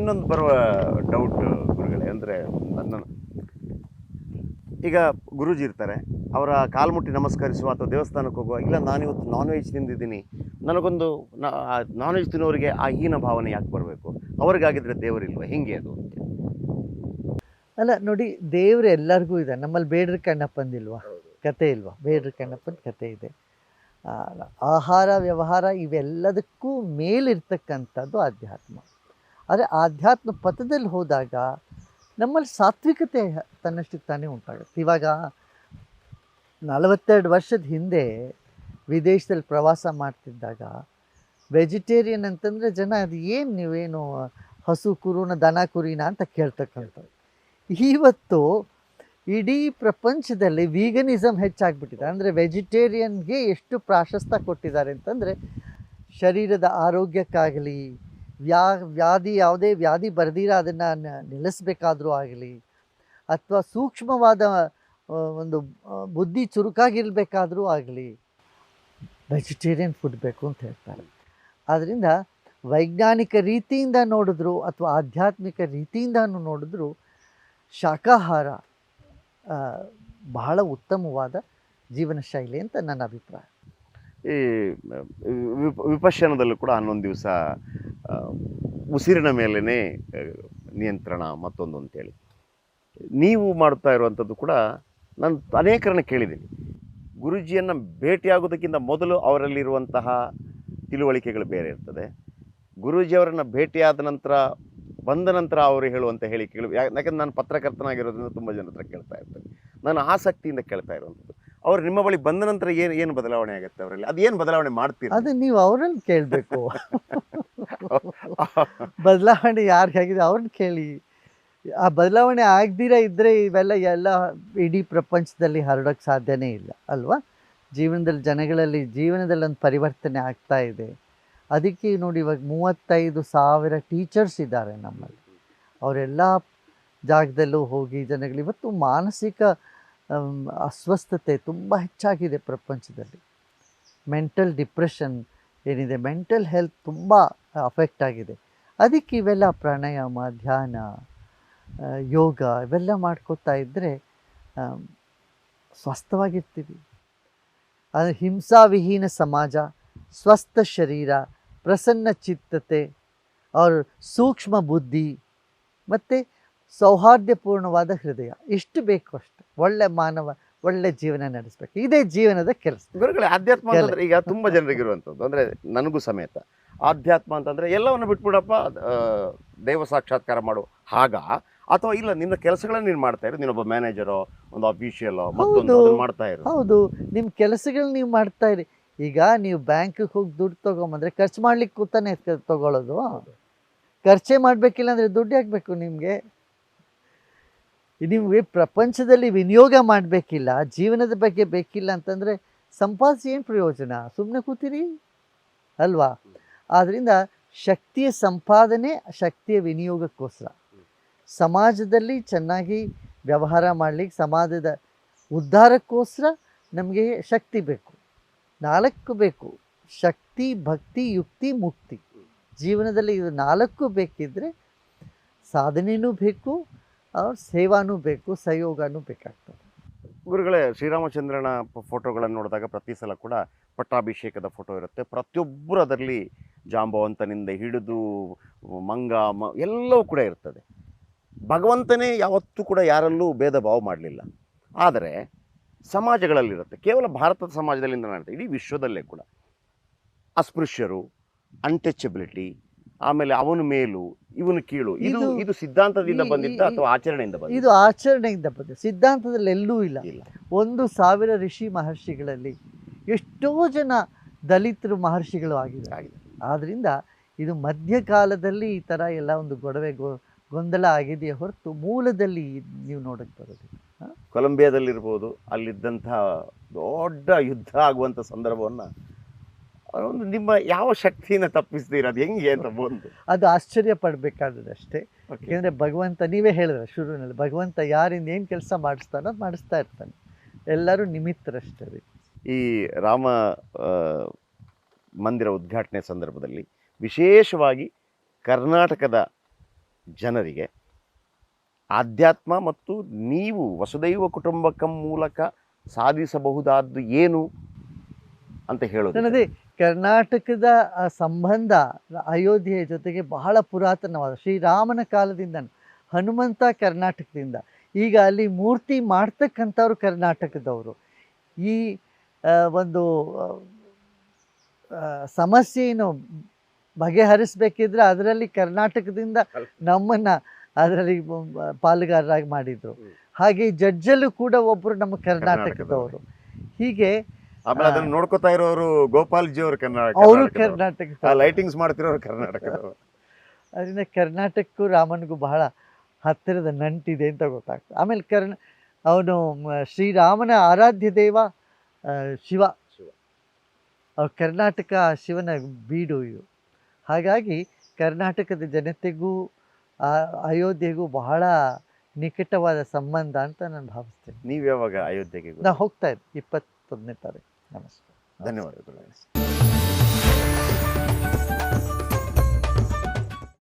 ಇನ್ನೊಂದು ಬರುವ ಡೌಟ್ ಗುರುಗಳೇ, ಅಂದರೆ ನನ್ನ ಈಗ ಗುರೂಜಿ ಇರ್ತಾರೆ, ಅವರ ಕಾಲ್ಮುಟ್ಟಿ ನಮಸ್ಕರಿಸುವ ಅಥವಾ ದೇವಸ್ಥಾನಕ್ಕೆ ಹೋಗುವ, ಇಲ್ಲ ನಾನಿವತ್ತು ನಾನ್ ವೆಜ್ ತಿಂದಿದ್ದೀನಿ, ನನಗೊಂದು ನಾನ್ ವೆಜ್ ತಿನ್ನೋರಿಗೆ ಆ ಹೀನ ಭಾವನೆ ಯಾಕೆ ಬರಬೇಕು, ಅವ್ರಿಗಾಗಿದ್ರೆ ದೇವರಿಲ್ವ, ಹಿಂಗೆ ಅದು ಅಂತ. ಅಲ್ಲ ನೋಡಿ, ದೇವ್ರು ಎಲ್ಲರಿಗೂ ಇದೆ. ನಮ್ಮಲ್ಲಿ ಬೇಡ್ರ ಕಣ್ಣಪ್ಪಂದಿಲ್ವಾ ಕತೆ ಇಲ್ವಾ? ಬೇಡ್ರ ಕಣ್ಣಪ್ಪನ ಕತೆ ಇದೆ. ಆಹಾರ ವ್ಯವಹಾರ ಇವೆಲ್ಲದಕ್ಕೂ ಮೇಲಿರ್ತಕ್ಕಂಥದ್ದು ಆಧ್ಯಾತ್ಮ. ಆದರೆ ಆಧ್ಯಾತ್ಮ ಪಥದಲ್ಲಿ ಹೋದಾಗ ನಮ್ಮಲ್ಲಿ ಸಾತ್ವಿಕತೆ ತನ್ನಷ್ಟಕ್ಕೆ ತಾನೇ ಉಂಟಾಗುತ್ತೆ. ಇವಾಗ 42 ವರ್ಷದ ಹಿಂದೆ ವಿದೇಶದಲ್ಲಿ ಪ್ರವಾಸ ಮಾಡ್ತಿದ್ದಾಗ ವೆಜಿಟೇರಿಯನ್ ಅಂತಂದರೆ ಜನ ಅದು ಏನು ನೀವೇನು ಹಸು ಕುರುನ ದನ ಕುರಿನ ಅಂತ ಕೇಳ್ತಕ್ಕಂಥದ್ದು. ಇವತ್ತು ಇಡೀ ಪ್ರಪಂಚದಲ್ಲಿ ವೀಗನಿಸಮ್ ಹೆಚ್ಚಾಗ್ಬಿಟ್ಟಿದೆ. ಅಂದರೆ ವೆಜಿಟೇರಿಯನ್ಗೆ ಎಷ್ಟು ಪ್ರಾಶಸ್ತ್ಯ ಕೊಟ್ಟಿದ್ದಾರೆ ಅಂತಂದರೆ, ಶರೀರದ ಆರೋಗ್ಯಕ್ಕಾಗಲಿ, ಯಾವುದೇ ವ್ಯಾಧಿ ಬರ್ದಿರ ಅದನ್ನು ನಿಲ್ಲಿಸ್ಬೇಕಾದ್ರೂ ಆಗಲಿ, ಅಥವಾ ಸೂಕ್ಷ್ಮವಾದ ಒಂದು ಬುದ್ಧಿ ಚುರುಕಾಗಿರಬೇಕಾದ್ರೂ ಆಗಲಿ, ವೆಜಿಟೇರಿಯನ್ ಫುಡ್ ಬೇಕು ಅಂತ ಹೇಳ್ತಾರೆ. ಆದ್ದರಿಂದ ವೈಜ್ಞಾನಿಕ ರೀತಿಯಿಂದ ನೋಡಿದ್ರು ಅಥವಾ ಆಧ್ಯಾತ್ಮಿಕ ರೀತಿಯಿಂದನೂ ನೋಡಿದ್ರು ಶಾಕಾಹಾರ ಬಹಳ ಉತ್ತಮವಾದ ಜೀವನ ಶೈಲಿ ಅಂತ ನನ್ನ ಅಭಿಪ್ರಾಯ. ಈ ವಿಪಶ್ಯನದಲ್ಲೂ ಕೂಡ 11 ದಿವಸ ಉಸಿರಿನ ಮೇಲೇ ನಿಯಂತ್ರಣ ಮತ್ತೊಂದು ಅಂತೇಳಿ ನೀವು ಮಾಡ್ತಾ ಇರುವಂಥದ್ದು ಕೂಡ ನಾನು ಅನೇಕರನ್ನ ಕೇಳಿದ್ದೀನಿ. ಗುರೂಜಿಯನ್ನು ಭೇಟಿಯಾಗೋದಕ್ಕಿಂತ ಮೊದಲು ಅವರಲ್ಲಿರುವಂತಹ ತಿಳುವಳಿಕೆಗಳು ಬೇರೆ ಇರ್ತದೆ. ಗುರೂಜಿಯವರನ್ನು ಭೇಟಿಯಾದ ನಂತರ ಬಂದ ನಂತರ ಅವರು ಹೇಳುವಂಥ ಹೇಳಿಕೆಗಳು, ಯಾಕಂದರೆ ನಾನು ಪತ್ರಕರ್ತನಾಗಿರೋದ್ರಿಂದ ತುಂಬ ಜನ ಹತ್ರ ಕೇಳ್ತಾ ಇರ್ತೇನೆ, ನಾನು ಆಸಕ್ತಿಯಿಂದ ಕೇಳ್ತಾ ಇರುವಂಥದ್ದು. ಅವ್ರು ನಿಮ್ಮ ಬಳಿ ಬಂದ ನಂತರ ಏನು ಬದಲಾವಣೆ ಆಗುತ್ತೆ ಅವರಲ್ಲಿ, ಅದೇನು ಬದಲಾವಣೆ ಮಾಡ್ತೀರಿ? ಅದು ನೀವು ಅವರಲ್ಲಿ ಕೇಳಬೇಕು. ಬದಲಾವಣೆ ಯಾರಿಗಾಗಿದೆ ಅವ್ರನ್ನ ಕೇಳಿ. ಆ ಬದಲಾವಣೆ ಆಗದಿರ ಇದ್ದರೆ ಎಲ್ಲ ಇಡೀ ಪ್ರಪಂಚದಲ್ಲಿ ಹರಡೋಕ್ಕೆ ಸಾಧ್ಯನೇ ಇಲ್ಲ ಅಲ್ವಾ? ಜೀವನದಲ್ಲಿ ಒಂದು ಪರಿವರ್ತನೆ ಆಗ್ತಾ ಇದೆ. ಅದಕ್ಕೆ ನೋಡಿ, ಇವಾಗ 35,000 ಟೀಚರ್ಸ್ ಇದ್ದಾರೆ ನಮ್ಮಲ್ಲಿ. ಅವರೆಲ್ಲ ಜಾಗದಲ್ಲೂ ಹೋಗಿ ಇವತ್ತು ಮಾನಸಿಕ ಅಸ್ವಸ್ಥತೆ ತುಂಬ ಹೆಚ್ಚಾಗಿದೆ ಪ್ರಪಂಚದಲ್ಲಿ. ಮೆಂಟಲ್ ಡಿಪ್ರೆಷನ್ ಏನಿದೆ, ಮೆಂಟಲ್ ಹೆಲ್ತ್ ತುಂಬ ಅಫೆಕ್ಟ್ ಆಗಿದೆ. ಅದಕ್ಕೆ ಇವೆಲ್ಲ ಪ್ರಾಣಾಯಾಮ, ಧ್ಯಾನ, ಯೋಗ ಇವೆಲ್ಲ ಮಾಡ್ಕೋತಾ ಇದ್ದರೆ ಸ್ವಸ್ಥವಾಗಿರ್ತೀವಿ. ಅದು ಹಿಂಸಾವಿಹೀನ ಸಮಾಜ, ಸ್ವಸ್ಥ ಶರೀರ, ಪ್ರಸನ್ನ ಚಿತ್ತತೆ, ಅವ್ರ ಸೂಕ್ಷ್ಮ ಬುದ್ಧಿ ಮತ್ತು ಸೌಹಾರ್ದಪೂರ್ಣವಾದ ಹೃದಯ, ಇಷ್ಟು ಬೇಕು ಅಷ್ಟು. ಒಳ್ಳೆ ಮಾನವ ಒಳ್ಳೆ ಜೀವನ ನಡೆಸಬೇಕು. ಇದೇ ಜೀವನದ ಕೆಲಸ. ಗುರುಗಳೇ, ಆಧ್ಯಾತ್ಮ ಅಂತಂದರೆ ಈಗ ತುಂಬ ಜನರಿಗಿರುವಂಥದ್ದು, ಅಂದರೆ ನನಗೂ ಸಮೇತ ಆಧ್ಯಾತ್ಮ ಅಂತಂದರೆ ಎಲ್ಲವನ್ನು ಬಿಟ್ಬಿಡಪ್ಪ, ದೈವ ಸಾಕ್ಷಾತ್ಕಾರ ಮಾಡು ಹಾಗ, ಅಥವಾ ಇಲ್ಲ ನಿನ್ನ ಕೆಲಸಗಳನ್ನ ನೀನು ಮಾಡ್ತಾ ಇರು, ನೀನೊಬ್ಬ ಮ್ಯಾನೇಜರೋ ಒಂದು ಆಫೀಷಿಯಲೋ ಮತ್ತೊಂದು ಮಾಡ್ತಾ ಇರು. ಹೌದು, ನಿಮ್ಮ ಕೆಲಸಗಳನ್ನ ನೀವು ಮಾಡ್ತಾ ಇರಿ. ಈಗ ನೀವು ಬ್ಯಾಂಕಿಗೆ ಹೋಗಿ ದುಡ್ಡು ತೊಗೊಂಬಂದರೆ ಖರ್ಚು ಮಾಡ್ಲಿಕ್ಕೆ ಕೂತಾನೆ ತೊಗೊಳ್ಳೋದು. ಖರ್ಚೇ ಮಾಡಬೇಕಿಲ್ಲ ಅಂದರೆ ದುಡ್ಡು ಹಾಕಬೇಕು. ನಿಮಗೆ ಪ್ರಪಂಚದಲ್ಲಿ ವಿನಿಯೋಗ ಮಾಡಬೇಕಿಲ್ಲ, ಜೀವನದ ಬಗ್ಗೆ ಬೇಕಿಲ್ಲ ಅಂತಂದರೆ ಸಂಪಾದಿಸಿ ಏನು ಪ್ರಯೋಜನ? ಸುಮ್ಮನೆ ಕೂತೀರಿ ಅಲ್ವಾ? ಆದ್ದರಿಂದ ಶಕ್ತಿಯ ಸಂಪಾದನೆ, ಶಕ್ತಿಯ ವಿನಿಯೋಗಕ್ಕೋಸ್ಕರ, ಸಮಾಜದಲ್ಲಿ ಚೆನ್ನಾಗಿ ವ್ಯವಹಾರ ಮಾಡಲಿಕ್ಕೆ, ಸಮಾಜದ ಉದ್ಧಾರಕ್ಕೋಸ್ಕರ ನಮಗೆ ಶಕ್ತಿ ಬೇಕು. 4 ಬೇಕು: ಶಕ್ತಿ, ಭಕ್ತಿ, ಯುಕ್ತಿ, ಮುಕ್ತಿ. ಜೀವನದಲ್ಲಿ ಇದು 4 ಬೇಕಿದ್ದರೆ ಸಾಧನೆಯೂ ಬೇಕು, ಅವ್ರ ಸೇವಾನೂ ಬೇಕು, ಸಹಯೋಗನೂ ಬೇಕಾಗ್ತದೆ. ಗುರುಗಳೇ, ಶ್ರೀರಾಮಚಂದ್ರನ ಫೋಟೋಗಳನ್ನು ನೋಡಿದಾಗ ಪ್ರತಿ ಸಲ ಕೂಡ ಪಟ್ಟಾಭಿಷೇಕದ ಫೋಟೋ ಇರುತ್ತೆ. ಪ್ರತಿಯೊಬ್ಬರು ಅದರಲ್ಲಿ ಜಾಂಬವಂತನಿಂದ ಹಿಡಿದು ಮಂಗ ಎಲ್ಲವೂ ಕೂಡ ಇರ್ತದೆ. ಭಗವಂತನೇ ಯಾವತ್ತೂ ಕೂಡ ಯಾರಲ್ಲೂ ಭೇದ ಭಾವ ಮಾಡಲಿಲ್ಲ. ಆದರೆ ಸಮಾಜಗಳಲ್ಲಿರುತ್ತೆ, ಕೇವಲ ಭಾರತದ ಸಮಾಜದಲ್ಲಿಂದ ನಡೆಯುತ್ತೆ, ಇಡೀ ವಿಶ್ವದಲ್ಲೇ ಕೂಡ ಅಸ್ಪೃಶ್ಯರು, ಅನ್ಟಚಬಿಲಿಟಿ, ಆಮೇಲೆ ಅವನು ಮೇಲು ಇವನು ಕೀಳು, ಇದು ಸಿದ್ಧಾಂತದಿಂದ ಬಂದಿದ್ದ ಅಥವಾ ಆಚರಣೆಯಿಂದ ಬಂದಿದ್ದ? ಇದು ಆಚರಣೆಯಿಂದ ಬಂದಿದೆ, ಸಿದ್ಧಾಂತದಲ್ಲಿ ಎಲ್ಲೂ ಇಲ್ಲ. 1,000 ಋಷಿ ಮಹರ್ಷಿಗಳಲ್ಲಿ ಎಷ್ಟೋ ಜನ ದಲಿತರು ಮಹರ್ಷಿಗಳು ಆಗಿದೆ. ಆದ್ದರಿಂದ ಇದು ಮಧ್ಯಕಾಲದಲ್ಲಿ ಈ ಥರ ಎಲ್ಲ ಒಂದು ಗೊಂದಲ ಆಗಿದೆಯೇ ಹೊರತು ಮೂಲದಲ್ಲಿ ನೀವು ನೋಡಕ್ಕೆ ಬರೋದಿಲ್ಲ. ಕೊಲಂಬಿಯಾದಲ್ಲಿರ್ಬೋದು, ಅಲ್ಲಿದ್ದಂಥ ದೊಡ್ಡ ಯುದ್ಧ ಆಗುವಂಥ ಸಂದರ್ಭವನ್ನು ಒಂದು ನಿಮ್ಮ ಯಾವ ಶಕ್ತಿನ ತಪ್ಪಿಸ್ತೀರ, ಅದು ಹೆಂಗೆ ಅಂತ ಬಂದು ಅದು ಆಶ್ಚರ್ಯ ಪಡಬೇಕಾದದಷ್ಟೇ. ಯಾಕೆಂದರೆ ಭಗವಂತ, ನೀವೇ ಹೇಳಿದ್ರೆ ಶುರುವಿನಲ್ಲಿ, ಭಗವಂತ ಯಾರಿಂದ ಏನು ಕೆಲಸ ಮಾಡಿಸ್ತಾನೋ ಅದು ಮಾಡಿಸ್ತಾ ಇರ್ತಾನೆ. ಎಲ್ಲರೂ ನಿಮಿತ್ತರಷ್ಟೇ. ಈ ರಾಮ ಮಂದಿರ ಉದ್ಘಾಟನೆ ಸಂದರ್ಭದಲ್ಲಿ ವಿಶೇಷವಾಗಿ ಕರ್ನಾಟಕದ ಜನರಿಗೆ ಆಧ್ಯಾತ್ಮ ಮತ್ತು ನೀವು ವಸುದೈವ ಕುಟುಂಬಕಂ ಮೂಲಕ ಸಾಧಿಸಬಹುದಾದ್ದು ಏನು ಅಂತ ಹೇಳೋದು? ನನ್ನದೇ ಕರ್ನಾಟಕದ ಆ ಸಂಬಂಧ ಅಯೋಧ್ಯೆಯ ಜೊತೆಗೆ ಬಹಳ ಪುರಾತನವಾದ ಶ್ರೀರಾಮನ ಕಾಲದಿಂದ, ಹನುಮಂತ ಕರ್ನಾಟಕದಿಂದ, ಈಗ ಅಲ್ಲಿ ಮೂರ್ತಿ ಮಾಡ್ತಕ್ಕಂಥವ್ರು ಕರ್ನಾಟಕದವರು. ಈ ಒಂದು ಸಮಸ್ಯೆಯನ್ನು ಬಗೆಹರಿಸ್ಬೇಕಿದ್ರೆ ಅದರಲ್ಲಿ ಕರ್ನಾಟಕದಿಂದ ನಮ್ಮನ್ನು ಅದರಲ್ಲಿ ಪಾಲುಗಾರರಾಗಿ ಮಾಡಿದರು. ಹಾಗೆ ಜಡ್ಜಲ್ಲೂ ಕೂಡ ಒಬ್ಬರು ನಮ್ಮ ಕರ್ನಾಟಕದವರು. ಹೀಗೆ ಆಮೇಲೆ ಅದನ್ನು ನೋಡ್ಕೋತಾ ಇರೋರು ಗೋಪಾಲ್ ಜಿ ಅವರು ಅವರು ಕರ್ನಾಟಕ ಲೈಟಿಂಗ್ಸ್ ಮಾಡ್ತಿರೋರು ಕರ್ನಾಟಕದವರು. ಅದರಿಂದ ಕರ್ನಾಟಕಕ್ಕೂ ರಾಮನಿಗೂ ಬಹಳ ಹತ್ತಿರದ ನಂಟಿದೆ ಅಂತ ಗೊತ್ತಾಗ್ತದೆ. ಆಮೇಲೆ ಅವನು ಶ್ರೀರಾಮನ ಆರಾಧ್ಯ ದೇವ ಶಿವ. ಅವ್ರು ಕರ್ನಾಟಕ ಶಿವನ ಬೀಡು ಇದು. ಹಾಗಾಗಿ ಕರ್ನಾಟಕದ ಜನತೆಗೂ ಅಯೋಧ್ಯೆಗೂ ಬಹಳ ನಿಕಟವಾದ ಸಂಬಂಧ ಅಂತ ನಾನು ಭಾವಿಸ್ತೇನೆ. ನೀವು ಯಾವಾಗ ಅಯೋಧ್ಯೆಗೆ? ನಾವು ಹೋಗ್ತಾ ಇದ್ದೆ 21ನೇ ತಾರೀಕು. ನಮಸ್ಕಾರ. ಧನ್ಯವಾದಗಳು.